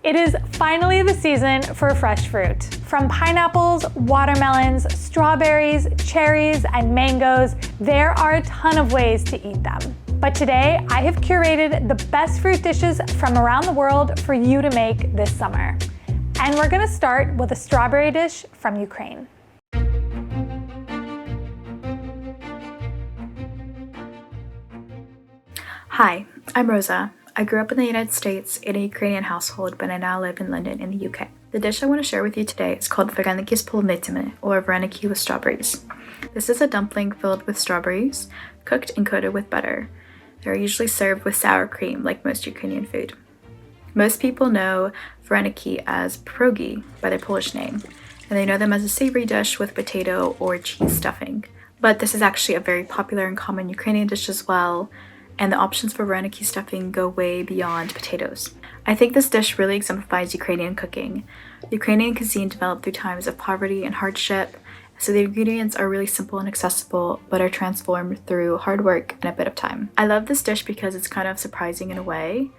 It is finally the season for fresh fruit. From pineapples, watermelons, strawberries, cherries, and mangoes, there are a ton of ways to eat them. But today, I have curated the best fruit dishes from around the world for you to make this summer. And we're gonna start with a strawberry dish from Ukraine. Hi, I'm Rosa. I grew up in the United States in a Ukrainian household, but I now live in London in the UK. The dish I want to share with you today is called Vareniki's Polunytseyu, or Vareniki with strawberries. This is a dumpling filled with strawberries, cooked and coated with butter. They're usually served with sour cream, like most Ukrainian food. Most people know Vareniki as pierogi by their Polish name, and they know them as a savory dish with potato or cheese stuffing. But this is actually a very popular and common Ukrainian dish as well, and the options for Vareniki stuffing go way beyond potatoes. I think this dish really exemplifies Ukrainian cooking. Ukrainian cuisine developed through times of poverty and hardship, so the ingredients are really simple and accessible, but are transformed through hard work and a bit of time. I love this dish because it's kind of surprising in a way.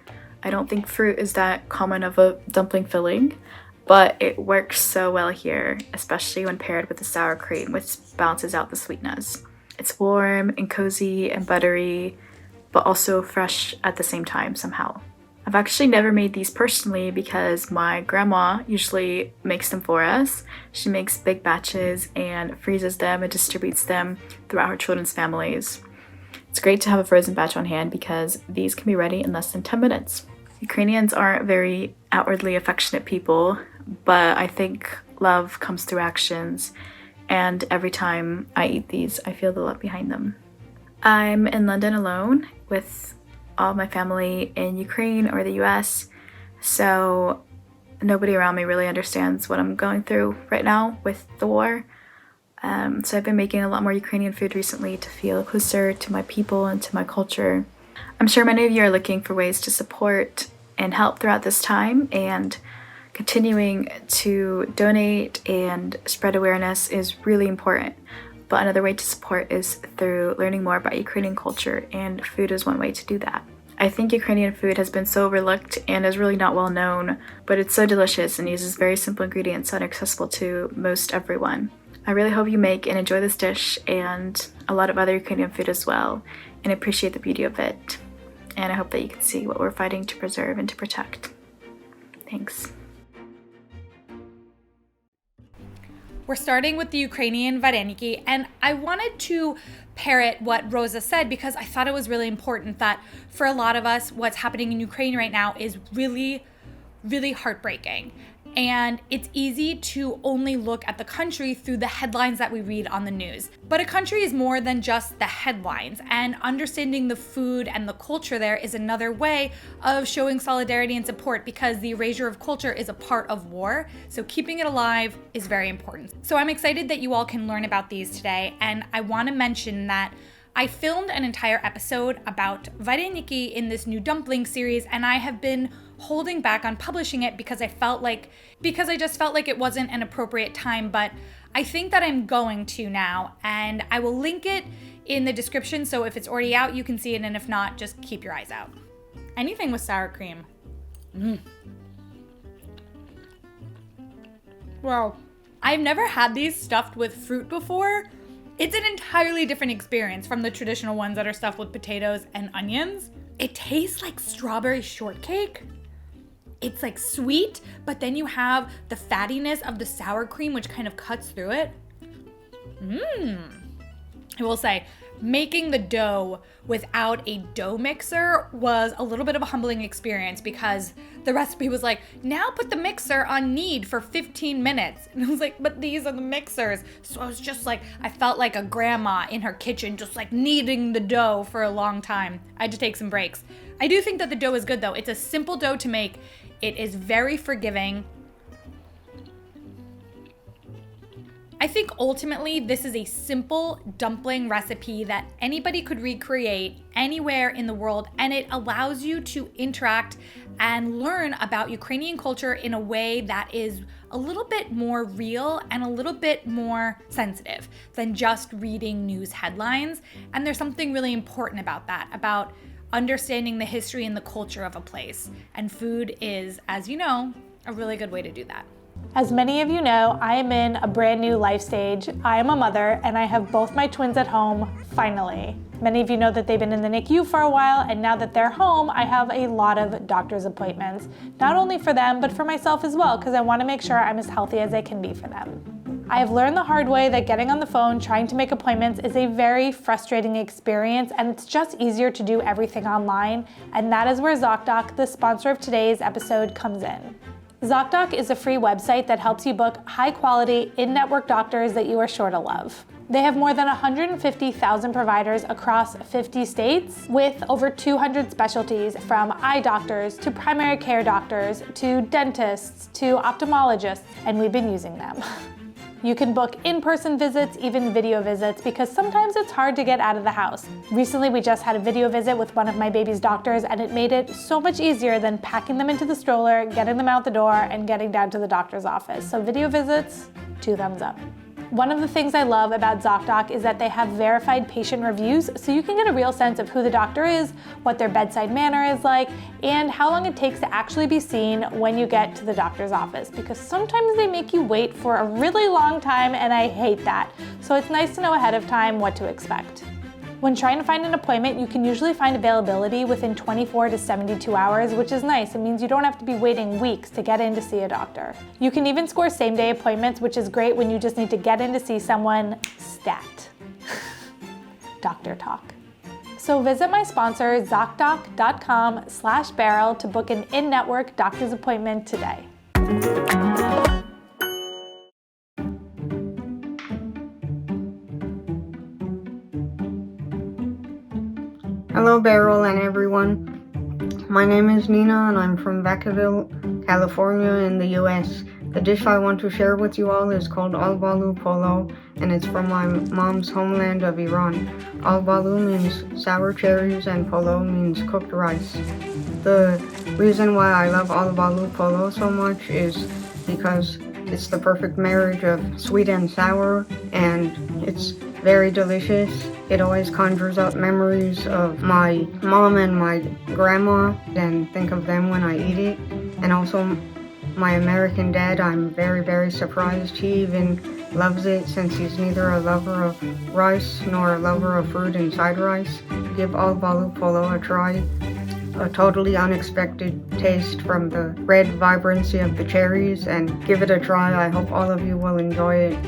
I don't think fruit is that common of a dumpling filling, but it works so well here, especially when paired with the sour cream, which balances out the sweetness. It's warm and cozy and buttery, but also fresh at the same time somehow. I've actually never made these personally because my grandma usually makes them for us. She makes big batches and freezes them and distributes them throughout her children's families. It's great to have a frozen batch on hand because these can be ready in less than 10 minutes. Ukrainians aren't very outwardly affectionate people, but I think love comes through actions, and every time I eat these, I feel the love behind them. I'm in London alone with all my family in Ukraine or the US, so nobody around me really understands what I'm going through right now with the war. So I've been making a lot more Ukrainian food recently to feel closer to my people and to my culture. I'm sure many of you are looking for ways to support and help throughout this time, and continuing to donate and spread awareness is really important. But another way to support is through learning more about Ukrainian culture, and food is one way to do that. I think Ukrainian food has been so overlooked and is really not well known, but it's so delicious and uses very simple ingredients that are accessible to most everyone. I really hope you make and enjoy this dish and a lot of other Ukrainian food as well, and appreciate the beauty of it. And I hope that you can see what we're fighting to preserve and to protect. Thanks. We're starting with the Ukrainian Vareniki, and I wanted to parrot what Rosa said because I thought it was really important that for a lot of us, what's happening in Ukraine right now is really, really heartbreaking. And it's easy to only look at the country through the headlines that we read on the news. But a country is more than just the headlines, and understanding the food and the culture there is another way of showing solidarity and support, because the erasure of culture is a part of war. So keeping it alive is very important. So I'm excited that you all can learn about these today, and I want to mention that I filmed an entire episode about Vareniki in this new dumpling series, and I have been holding back on publishing it because I just felt like it wasn't an appropriate time, but I think that I'm going to now, and I will link it in the description, so if it's already out, you can see it, and if not, just keep your eyes out. Anything with sour cream. Wow. I've never had these stuffed with fruit before. It's an entirely different experience from the traditional ones that are stuffed with potatoes and onions. It tastes like strawberry shortcake. It's like sweet, but then you have the fattiness of the sour cream, which kind of cuts through it. I will say, making the dough without a dough mixer was a little bit of a humbling experience because the recipe was like, now put the mixer on knead for 15 minutes. And I was like, but these are the mixers. So I was just like, I felt like a grandma in her kitchen, just like kneading the dough for a long time. I had to take some breaks. I do think that the dough is good though. It's a simple dough to make. It is very forgiving. I think ultimately this is a simple dumpling recipe that anybody could recreate anywhere in the world, and it allows you to interact and learn about Ukrainian culture in a way that is a little bit more real and a little bit more sensitive than just reading news headlines. And there's something really important about that, about understanding the history and the culture of a place. And food is, as you know, a really good way to do that. As many of you know, I am in a brand new life stage. I am a mother and I have both my twins at home, finally. Many of you know that they've been in the NICU for a while, and now that they're home, I have a lot of doctor's appointments. Not only for them, but for myself as well, because I want to make sure I'm as healthy as I can be for them. I have learned the hard way that getting on the phone trying to make appointments is a very frustrating experience, and it's just easier to do everything online, and that is where ZocDoc, the sponsor of today's episode, comes in. ZocDoc is a free website that helps you book high-quality, in-network doctors that you are sure to love. They have more than 150,000 providers across 50 states with over 200 specialties, from eye doctors to primary care doctors to dentists to ophthalmologists, and we've been using them. You can book in-person visits, even video visits, because sometimes it's hard to get out of the house. Recently, we just had a video visit with one of my baby's doctors, and it made it so much easier than packing them into the stroller, getting them out the door, and getting down to the doctor's office. So video visits, 2 thumbs up. One of the things I love about ZocDoc is that they have verified patient reviews, so you can get a real sense of who the doctor is, what their bedside manner is like, and how long it takes to actually be seen when you get to the doctor's office, because sometimes they make you wait for a really long time, and I hate that. So it's nice to know ahead of time what to expect. When trying to find an appointment, you can usually find availability within 24 to 72 hours, which is nice. It means you don't have to be waiting weeks to get in to see a doctor. You can even score same-day appointments, which is great when you just need to get in to see someone stat. Doctor talk. So visit my sponsor, ZocDoc.com/Beryl to book an in-network doctor's appointment today. Hello Beryl and everyone. My name is Nina and I'm from Vacaville, California in the US. The dish I want to share with you all is called Albaloo Polo, and it's from my mom's homeland of Iran. Albaloo means sour cherries and Polo means cooked rice. The reason why I love Albaloo Polo so much is because it's the perfect marriage of sweet and sour, and it's very delicious. It always conjures up memories of my mom and my grandma, and think of them when I eat it. And also my American dad, I'm very, very surprised he even loves it, since he's neither a lover of rice nor a lover of fruit inside rice. Give Albaloo Polo a try. A totally unexpected taste from the red vibrancy of the cherries, and give it a try. I hope all of you will enjoy it.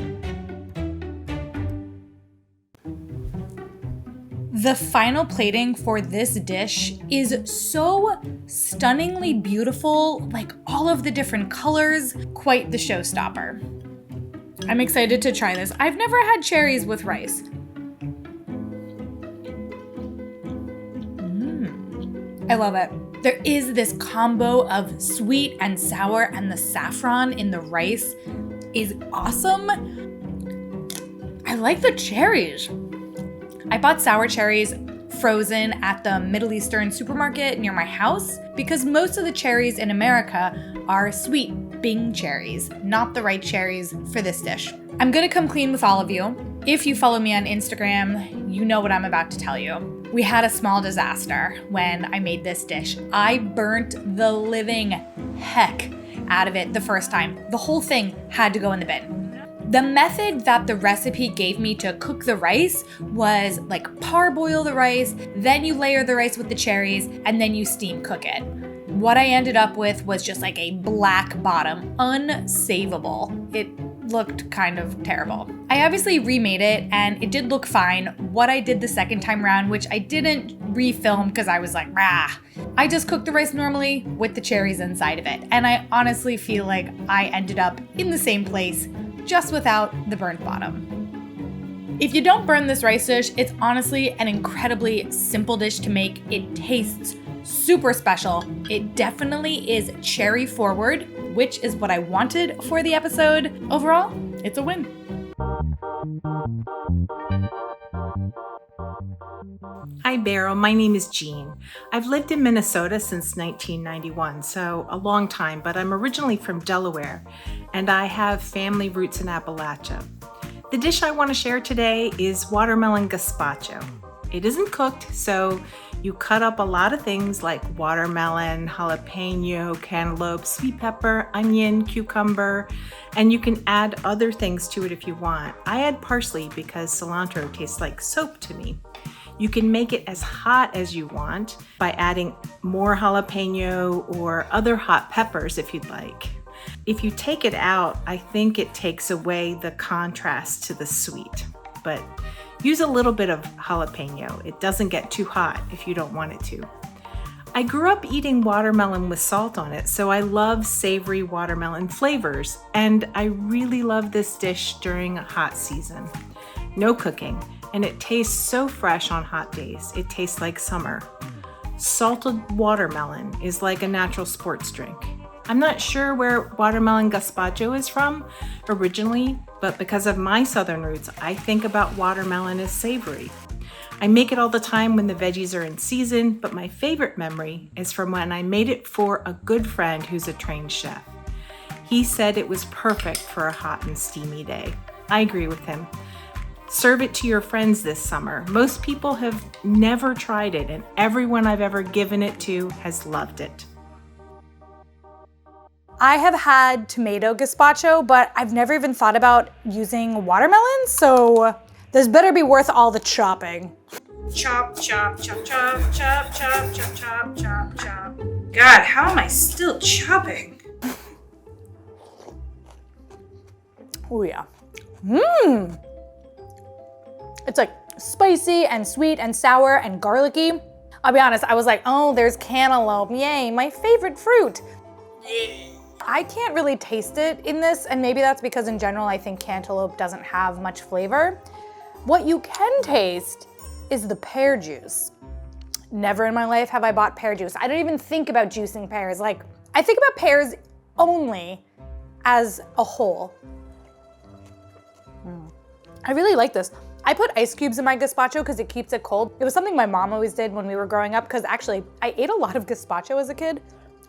The final plating for this dish is so stunningly beautiful, like all of the different colors, quite the showstopper. I'm excited to try this. I've never had cherries with rice. I love it. There is this combo of sweet and sour, and the saffron in the rice is awesome. I like the cherries. I bought sour cherries frozen at the Middle Eastern supermarket near my house because most of the cherries in America are sweet Bing cherries, not the right cherries for this dish. I'm gonna come clean with all of you. If you follow me on Instagram, you know what I'm about to tell you. We had a small disaster when I made this dish. I burnt the living heck out of it the first time. The whole thing had to go in the bin. The method that the recipe gave me to cook the rice was like parboil the rice, then you layer the rice with the cherries, and then you steam cook it. What I ended up with was just like a black bottom, unsavable. It looked kind of terrible. I obviously remade it and it did look fine. What I did the second time around, which I didn't refilm because I was like, rah, I just cooked the rice normally with the cherries inside of it. And I honestly feel like I ended up in the same place, just without the burnt bottom. If you don't burn this rice dish, it's honestly an incredibly simple dish to make. It tastes super special. It definitely is cherry forward, which is what I wanted for the episode. Overall, it's a win. Hi Beryl, my name is Jean. I've lived in Minnesota since 1991, so a long time, but I'm originally from Delaware, and I have family roots in Appalachia. The dish I want to share today is watermelon gazpacho. It isn't cooked, so You cut up a lot of things like watermelon, jalapeno, cantaloupe, sweet pepper, onion, cucumber, and you can add other things to it if you want. I add parsley because cilantro tastes like soap to me. You can make it as hot as you want by adding more jalapeno or other hot peppers if you'd like. If you take it out, I think it takes away the contrast to the sweet, but use a little bit of jalapeno. It doesn't get too hot if you don't want it to. I grew up eating watermelon with salt on it, so I love savory watermelon flavors, and I really love this dish during a hot season. No cooking, and it tastes so fresh on hot days. It tastes like summer. Salted watermelon is like a natural sports drink. I'm not sure where watermelon gazpacho is from originally, but because of my southern roots, I think about watermelon as savory. I make it all the time when the veggies are in season, but my favorite memory is from when I made it for a good friend who's a trained chef. He said it was perfect for a hot and steamy day. I agree with him. Serve it to your friends this summer. Most people have never tried it, and everyone I've ever given it to has loved it. I have had tomato gazpacho, but I've never even thought about using watermelon, so this better be worth all the chopping. Chop, chop, chop, chop, chop, chop, chop, chop, chop, chop. God, how am I still chopping? Oh yeah. It's like spicy and sweet and sour and garlicky. I'll be honest, I was like, oh, there's cantaloupe, yay, my favorite fruit. I can't really taste it in this, and maybe that's because in general I think cantaloupe doesn't have much flavor. What you can taste is the pear juice. Never in my life have I bought pear juice. I don't even think about juicing pears. Like, I think about pears only as a whole. I really like this. I put ice cubes in my gazpacho because it keeps it cold. It was something my mom always did when we were growing up, because actually I ate a lot of gazpacho as a kid.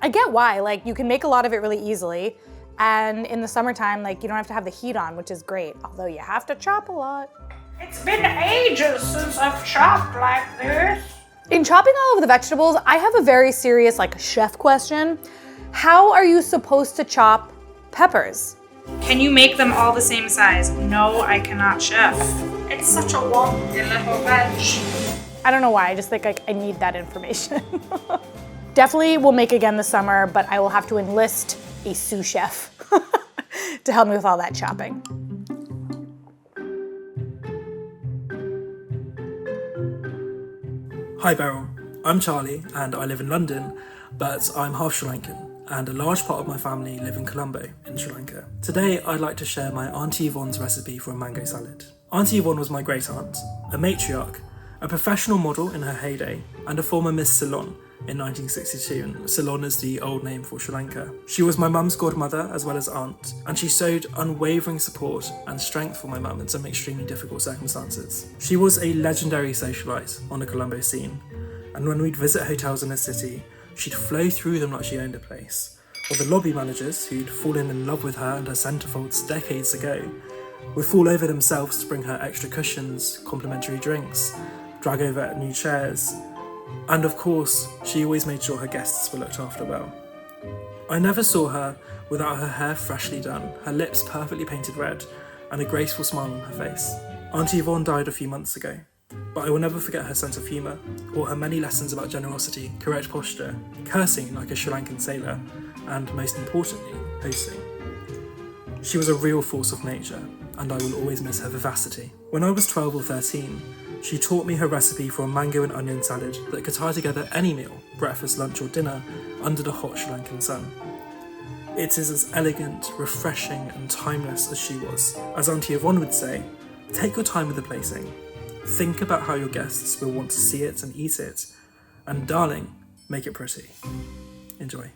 I get why, like you can make a lot of it really easily. And in the summertime, like you don't have to have the heat on, which is great. Although you have to chop a lot. It's been ages since I've chopped like this. In chopping all of the vegetables, I have a very serious like chef question. How are you supposed to chop peppers? Can you make them all the same size? No, I cannot, chef. It's such a wonky little veg. I don't know why, I just think like I need that information. Definitely will make again this summer, but I will have to enlist a sous chef to help me with all that chopping. Hi Beryl, I'm Charlie and I live in London, but I'm half Sri Lankan and a large part of my family live in Colombo in Sri Lanka. Today I'd like to share my Auntie Yvonne's recipe for a mango salad. Auntie Yvonne was my great aunt, a matriarch, a professional model in her heyday, and a former Miss Ceylon in 1962, and Ceylon is the old name for Sri Lanka. She was my mum's godmother as well as aunt, and she showed unwavering support and strength for my mum in some extremely difficult circumstances. She was a legendary socialite on the Colombo scene, and when we'd visit hotels in the city, she'd flow through them like she owned a place. Or the lobby managers, who'd fallen in love with her and her centerfolds decades ago, would fall over themselves to bring her extra cushions, complimentary drinks, drag over new chairs, and of course, she always made sure her guests were looked after well. I never saw her without her hair freshly done, her lips perfectly painted red, and a graceful smile on her face. Auntie Yvonne died a few months ago, but I will never forget her sense of humour, or her many lessons about generosity, correct posture, cursing like a Sri Lankan sailor, and most importantly, hosting. She was a real force of nature, and I will always miss her vivacity. When I was 12 or 13, she taught me her recipe for a mango and onion salad that could tie together any meal, breakfast, lunch or dinner, under the hot Sri Lankan sun. It is as elegant, refreshing and timeless as she was. As Auntie Yvonne would say, take your time with the plating. Think about how your guests will want to see it and eat it, and darling, make it pretty. Enjoy.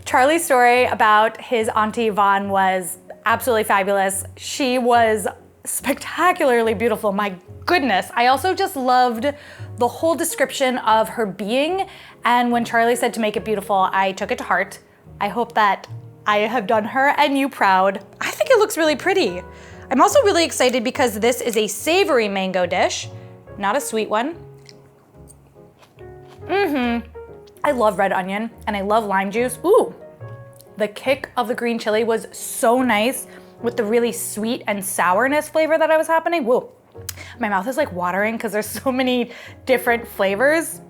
Charlie's story about his Auntie Yvonne was absolutely fabulous. She was spectacularly beautiful, my goodness. I also just loved the whole description of her being, and when Charlie said to make it beautiful, I took it to heart. I hope that I have done her and you proud. I think it looks really pretty. I'm also really excited because this is a savory mango dish, not a sweet one. I love red onion and I love lime juice. Ooh, the kick of the green chili was so nice with the really sweet and sourness flavor that was happening. Whoa, my mouth is like watering because there's so many different flavors.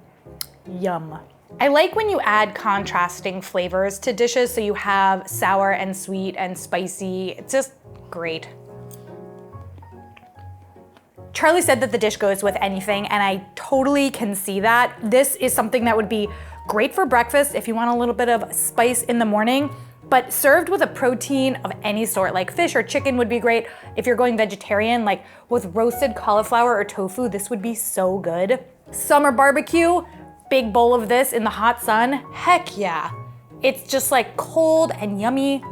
Yum. I like when you add contrasting flavors to dishes, so you have sour and sweet and spicy. It's just great. Charlie said that the dish goes with anything, and I totally can see that. This is something that would be great for breakfast if you want a little bit of spice in the morning, but served with a protein of any sort, like fish or chicken would be great. If you're going vegetarian, like with roasted cauliflower or tofu, this would be so good. Summer barbecue, big bowl of this in the hot sun, heck yeah. It's just like cold and yummy.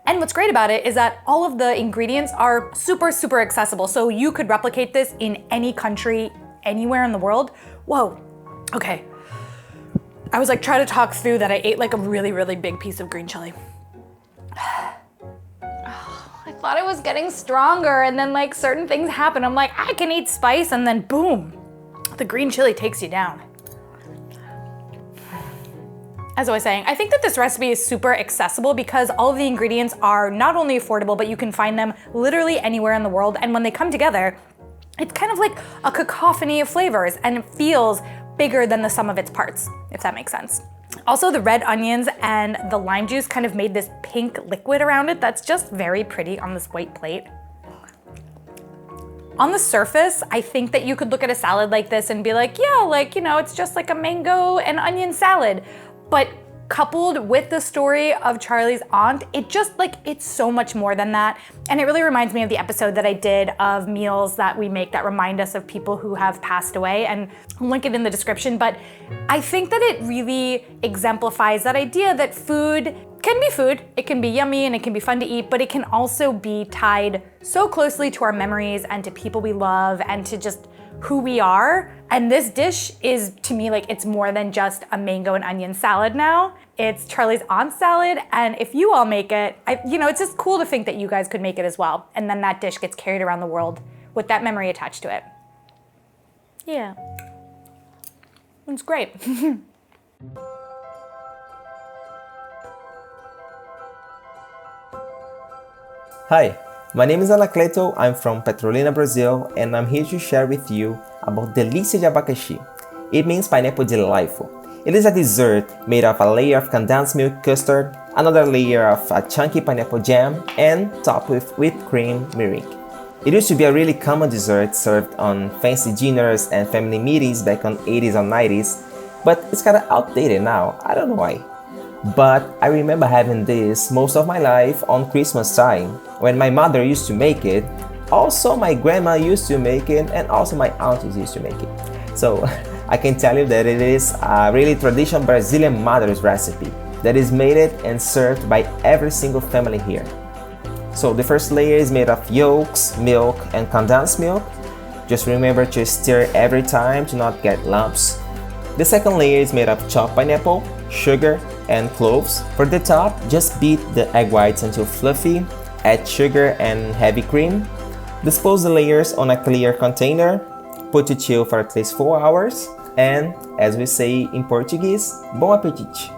And what's great about it is that all of the ingredients are super, super accessible. So you could replicate this in any country, anywhere in the world. Whoa, okay. I was like trying to talk through that I ate like a really, really big piece of green chili. I thought I was getting stronger and then like certain things happen. I'm like, I can eat spice and then boom, the green chili takes you down. As I was saying, I think that this recipe is super accessible because all of the ingredients are not only affordable, but you can find them literally anywhere in the world. And when they come together, it's kind of like a cacophony of flavors and it feels bigger than the sum of its parts, if that makes sense. Also, the red onions and the lime juice kind of made this pink liquid around it that's just very pretty on this white plate. On the surface, I think that you could look at a salad like this and be like, yeah, like, you know, it's just like a mango and onion salad. But coupled with the story of Charlie's aunt, it's so much more than that. And it really reminds me of the episode that I did of meals that we make that remind us of people who have passed away, and I'll link it in the description. But I think that it really exemplifies that idea that food can be food, it can be yummy and it can be fun to eat, but it can also be tied so closely to our memories and to people we love and to just who we are. And this dish is, to me, like it's more than just a mango and onion salad now. It's Charlie's aunt's salad, and if you all make it, it's just cool to think that you guys could make it as well. And then that dish gets carried around the world with that memory attached to it. Yeah, it's great. Hi, my name is Anacleto, I'm from Petrolina, Brazil, and I'm here to share with you about Delícia de Abacaxi. It means pineapple delightful. It is a dessert made of a layer of condensed milk custard, another layer of a chunky pineapple jam, and topped with whipped cream meringue. It used to be a really common dessert served on fancy dinners and family meetings back on 80s and 90s, but it's kinda outdated now, I don't know why. But I remember having this most of my life on Christmas time, when my mother used to make it, also my grandma used to make it, and also my aunties used to make it. So I can tell you that it is a really traditional Brazilian mother's recipe that is made and served by every single family here. So the first layer is made of yolks, milk, and condensed milk. Just remember to stir every time to not get lumps. The second layer is made of chopped pineapple, sugar, and cloves. For the top, just beat the egg whites until fluffy, add sugar and heavy cream. Dispose the layers on a clear container, put to chill for at least 4 hours, and as we say in Portuguese, bom apetite.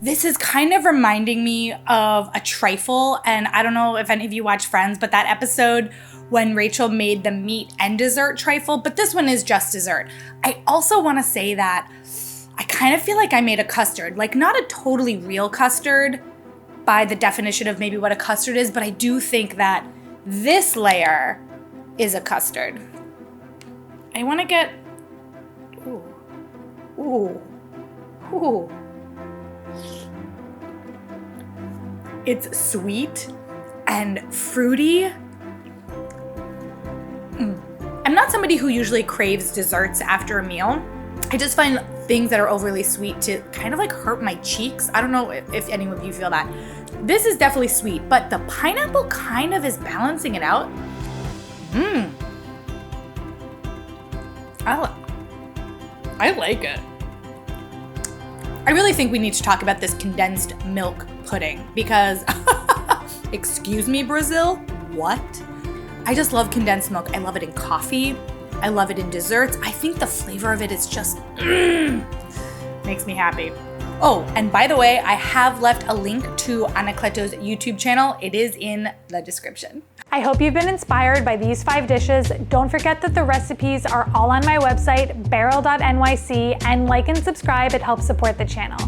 This is kind of reminding me of a trifle, and I don't know if any of you watch Friends, but that episode when Rachel made the meat and dessert trifle, but this one is just dessert. I also want to say that I kind of feel like I made a custard, like not a totally real custard by the definition of maybe what a custard is, but I do think that this layer is a custard. I want to get, ooh. It's sweet and fruity. I'm not somebody who usually craves desserts after a meal. I just find things that are overly sweet to kind of like hurt my cheeks. I don't know if any of you feel that. This is definitely sweet, but the pineapple kind of is balancing it out. I like it. I really think we need to talk about this condensed milk pudding because, excuse me, Brazil, what? I just love condensed milk. I love it in coffee. I love it in desserts. I think the flavor of it is just makes me happy. Oh, and by the way, I have left a link to Anacleto's YouTube channel. It is in the description. I hope you've been inspired by these 5 dishes. Don't forget that the recipes are all on my website, beryl.nyc, and like and subscribe, it helps support the channel.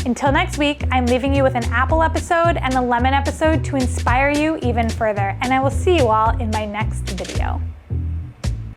Until next week, I'm leaving you with an apple episode and a lemon episode to inspire you even further, and I will see you all in my next video.